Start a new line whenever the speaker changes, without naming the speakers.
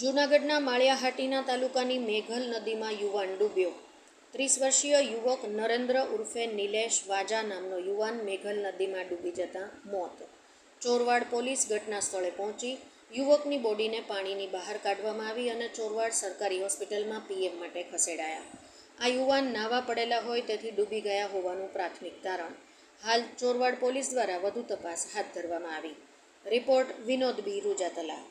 જૂનાગઢના માળિયાહાટીના તાલુકાની મેઘલ નદીમાં યુવાન ડૂબ્યો। 30 વર્ષીય યુવક નરેન્દ્ર ઉર્ફે નિલેશ વાજા નામનો યુવાન મેઘલ નદીમાં ડૂબી જતાં મોત। ચોરવાડ પોલીસ ઘટના સ્થળે પહોંચી યુવકની બોડીને પાણીની બહાર કાઢવામાં આવી અને ચોરવાડ સરકારી હોસ્પિટલમાં પીએમ માટે ખસેડાયા। આ યુવાન નાવા પડેલા હોય તેથી ડૂબી ગયા હોવાનું પ્રાથમિક તારણ। હાલ ચોરવાડ પોલીસ દ્વારા વધુ તપાસ હાથ ધરવામાં આવી। રિપોર્ટ વિનોદ બી રૂજાતલા।